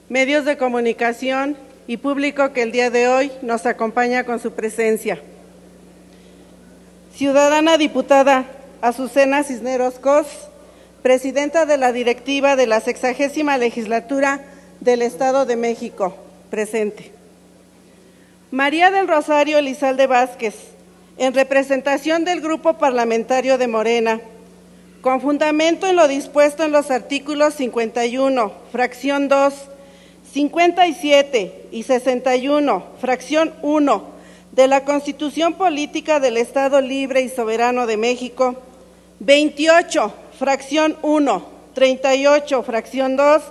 medios de comunicación y público que el día de hoy nos acompaña con su presencia. Ciudadana diputada Azucena Cisneros Cos, presidenta de la directiva de la 60ª legislatura del Estado de México, presente. María del Rosario Elizalde Vázquez, en representación del Grupo Parlamentario de Morena, con fundamento en lo dispuesto en los artículos 51, fracción 2, 57 y 61, fracción 1, de la Constitución Política del Estado Libre y Soberano de México, 28, fracción 1, 38, fracción 2,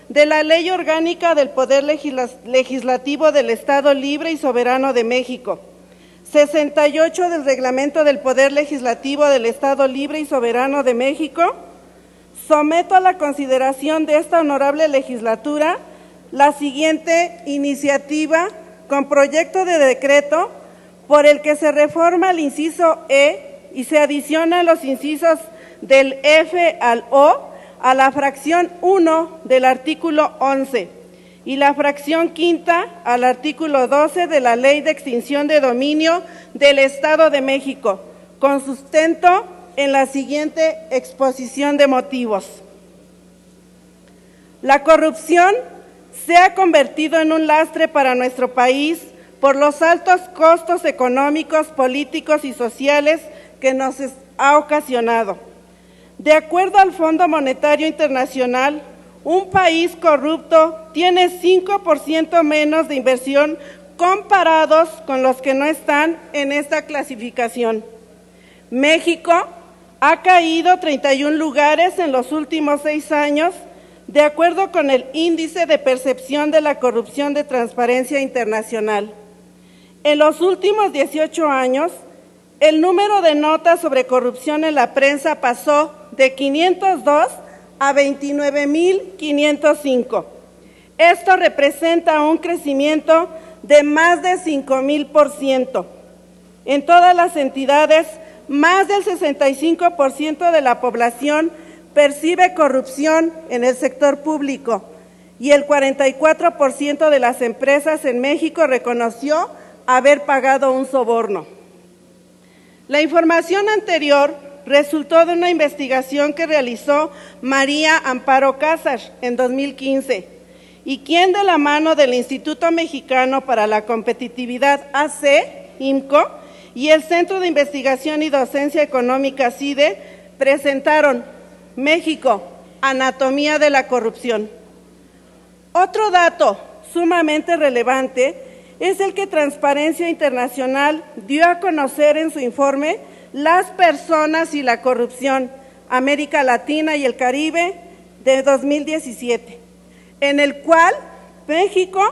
de la Ley Orgánica del Poder Legislativo del Estado Libre y Soberano de México, 68 del Reglamento del Poder Legislativo del Estado Libre y Soberano de México, someto a la consideración de esta honorable legislatura la siguiente iniciativa con proyecto de decreto por el que se reforma el inciso E y se adicionan los incisos del F al O a la fracción 1 del artículo 11 y la fracción quinta al artículo 12 de la Ley de Extinción de Dominio del Estado de México, con sustento en la siguiente exposición de motivos. La corrupción se ha convertido en un lastre para nuestro país por los altos costos económicos, políticos y sociales que nos ha ocasionado. De acuerdo al Fondo Monetario Internacional, un país corrupto tiene 5% menos de inversión comparados con los que no están en esta clasificación. México ha caído 31 lugares en los últimos 6 años, de acuerdo con el Índice de Percepción de la Corrupción de Transparencia Internacional. En los últimos 18 años, el número de notas sobre corrupción en la prensa pasó de 502 a 29.505. Esto representa un crecimiento de más de 5,000%. En todas las entidades, más del 65% de la población percibe corrupción en el sector público y el 44% de las empresas en México reconoció haber pagado un soborno. La información anterior resultó de una investigación que realizó María Amparo Casas en 2015 y quien de la mano del Instituto Mexicano para la Competitividad AC, IMCO, y el Centro de Investigación y Docencia Económica CIDE presentaron México, Anatomía de la Corrupción. Otro dato sumamente relevante es el que Transparencia Internacional dio a conocer en su informe Las personas y la corrupción, América Latina y el Caribe de 2017, en el cual México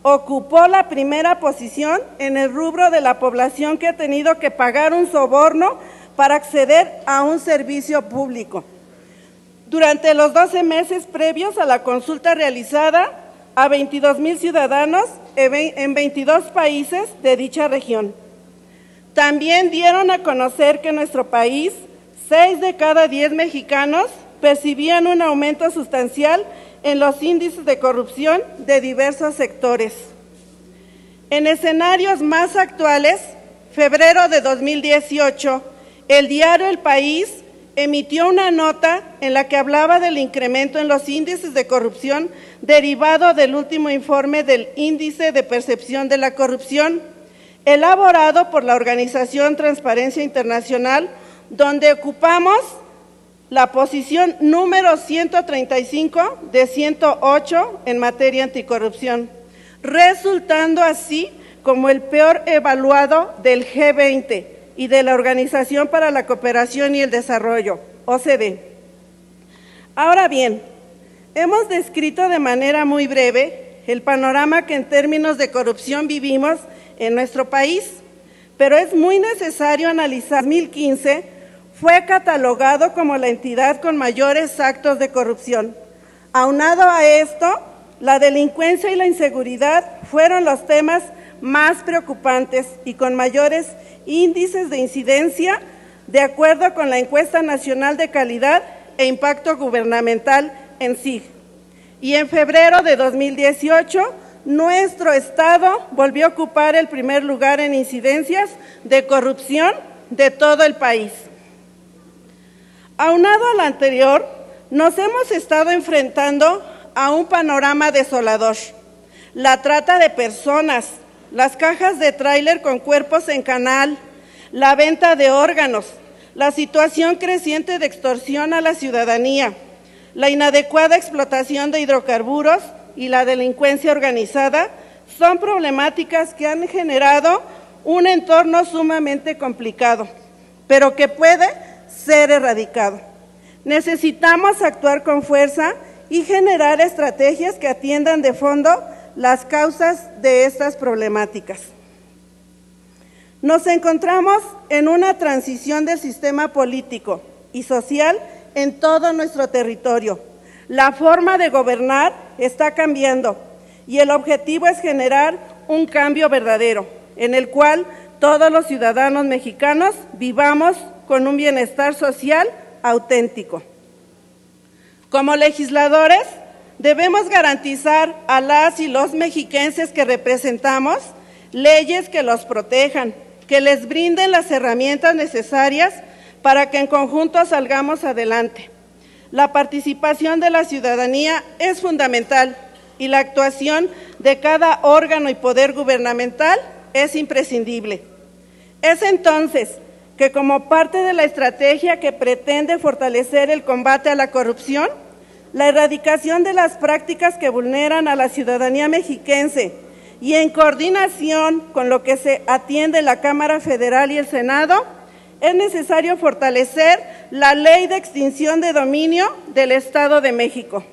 ocupó la primera posición en el rubro de la población que ha tenido que pagar un soborno para acceder a un servicio público. Durante los 12 meses previos a la consulta realizada a 22,000 ciudadanos en 22 países de dicha región. También dieron a conocer que en nuestro país, 6 de cada 10 mexicanos percibían un aumento sustancial en los índices de corrupción de diversos sectores. En escenarios más actuales, febrero de 2018, el diario El País emitió una nota en la que hablaba del incremento en los índices de corrupción derivado del último informe del Índice de Percepción de la Corrupción, elaborado por la organización Transparencia Internacional, donde ocupamos la posición número 135 de 108 en materia anticorrupción, resultando así como el peor evaluado del G20 y de la Organización para la Cooperación y el Desarrollo, OCDE. Ahora bien, hemos descrito de manera muy breve el panorama que en términos de corrupción vivimos en nuestro país, pero es muy necesario analizar. 2015 fue catalogado como la entidad con mayores actos de corrupción. Aunado a esto, la delincuencia y la inseguridad fueron los temas más preocupantes y con mayores índices de incidencia, de acuerdo con la Encuesta Nacional de Calidad e Impacto Gubernamental, ENCIG. y en febrero de 2018 nuestro estado volvió a ocupar el primer lugar en incidencias de corrupción de todo el país. Aunado a lo anterior, nos hemos estado enfrentando a un panorama desolador: la trata de personas, las cajas de tráiler con cuerpos en canal, la venta de órganos, la situación creciente de extorsión a la ciudadanía, la inadecuada explotación de hidrocarburos y la delincuencia organizada son problemáticas que han generado un entorno sumamente complicado, pero que puede ser erradicado. Necesitamos actuar con fuerza y generar estrategias que atiendan de fondo las causas de estas problemáticas. Nos encontramos en una transición del sistema político y social en todo nuestro territorio. La forma de gobernar está cambiando y el objetivo es generar un cambio verdadero, en el cual todos los ciudadanos mexicanos vivamos con un bienestar social auténtico. Como legisladores, debemos garantizar a las y los mexiquenses que representamos leyes que los protejan, que les brinden las herramientas necesarias para que en conjunto salgamos adelante. La participación de la ciudadanía es fundamental y la actuación de cada órgano y poder gubernamental es imprescindible. Es entonces que, como parte de la estrategia que pretende fortalecer el combate a la corrupción, la erradicación de las prácticas que vulneran a la ciudadanía mexiquense y en coordinación con lo que se atiende en la Cámara Federal y el Senado, es necesario fortalecer la Ley de Extinción de Dominio del Estado de México.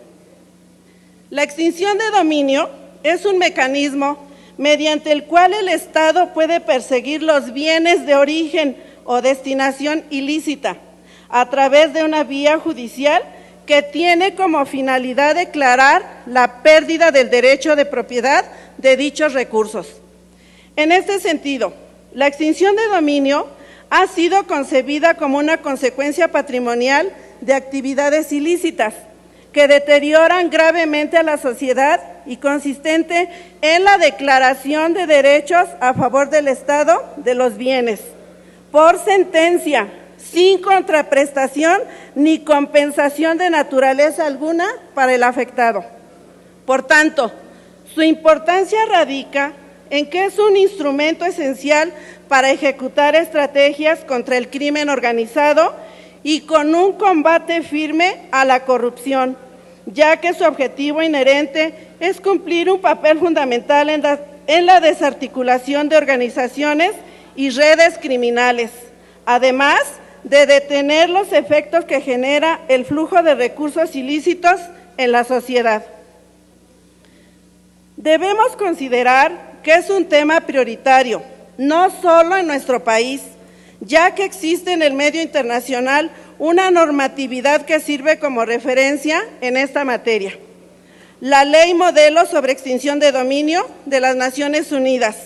La extinción de dominio es un mecanismo mediante el cual el Estado puede perseguir los bienes de origen o destinación ilícita a través de una vía judicial que tiene como finalidad declarar la pérdida del derecho de propiedad de dichos recursos. En este sentido, la extinción de dominio ha sido concebida como una consecuencia patrimonial de actividades ilícitas que deterioran gravemente a la sociedad y consistente en la declaración de derechos a favor del Estado de los bienes, por sentencia, sin contraprestación ni compensación de naturaleza alguna para el afectado. Por tanto, su importancia radica en que es un instrumento esencial para ejecutar estrategias contra el crimen organizado y con un combate firme a la corrupción, ya que su objetivo inherente es cumplir un papel fundamental en la desarticulación de organizaciones y redes criminales, además de detener los efectos que genera el flujo de recursos ilícitos en la sociedad. Debemos considerar que es un tema prioritario, no solo en nuestro país, ya que existe en el medio internacional una normatividad que sirve como referencia en esta materia. La Ley Modelo sobre Extinción de Dominio de las Naciones Unidas,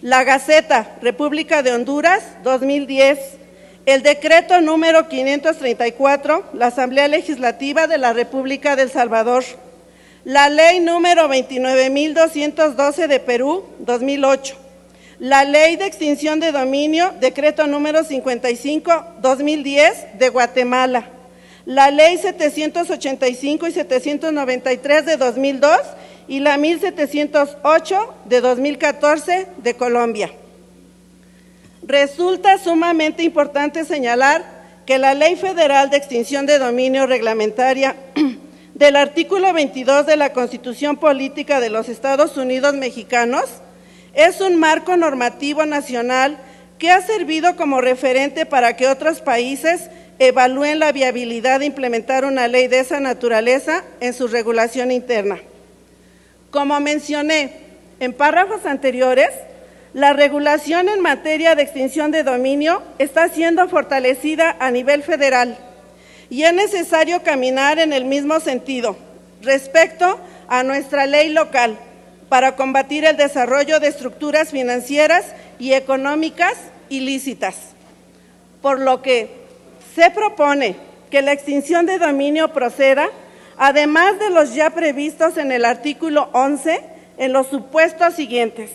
la Gaceta República de Honduras 2010, el Decreto número 534, la Asamblea Legislativa de la República de El Salvador, la Ley número 29.212 de Perú 2008, la Ley de Extinción de Dominio, Decreto número 55/2010 de Guatemala, la Ley 785 y 793 de 2002 y la 1708 de 2014 de Colombia. Resulta sumamente importante señalar que la Ley Federal de Extinción de Dominio reglamentaria del artículo 22 de la Constitución Política de los Estados Unidos Mexicanos es un marco normativo nacional que ha servido como referente para que otros países evalúen la viabilidad de implementar una ley de esa naturaleza en su regulación interna. Como mencioné en párrafos anteriores, la regulación en materia de extinción de dominio está siendo fortalecida a nivel federal y es necesario caminar en el mismo sentido respecto a nuestra ley local para combatir el desarrollo de estructuras financieras y económicas ilícitas, por lo que se propone que la extinción de dominio proceda además de los ya previstos en el artículo 11, en los supuestos siguientes: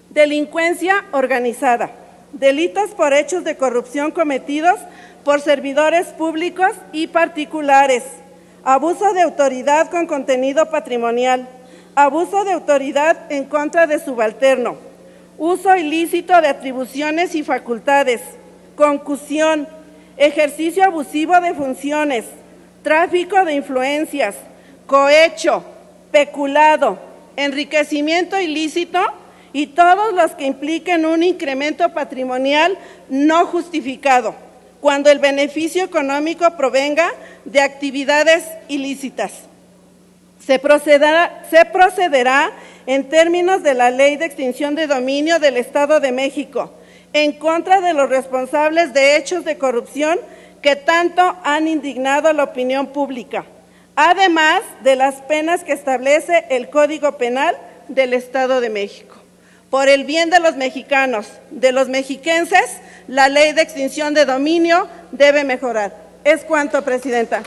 delincuencia organizada, delitos por hechos de corrupción cometidos por servidores públicos y particulares, abuso de autoridad con contenido patrimonial, abuso de autoridad en contra de subalterno, uso ilícito de atribuciones y facultades, concusión, ejercicio abusivo de funciones, tráfico de influencias, cohecho, peculado, enriquecimiento ilícito y todos los que impliquen un incremento patrimonial no justificado, cuando el beneficio económico provenga de actividades ilícitas. Se procederá en términos de la Ley de Extinción de Dominio del Estado de México en contra de los responsables de hechos de corrupción que tanto han indignado a la opinión pública, además de las penas que establece el Código Penal del Estado de México. Por el bien de los mexicanos, de los mexiquenses, la Ley de Extinción de Dominio debe mejorar. Es cuanto, Presidenta.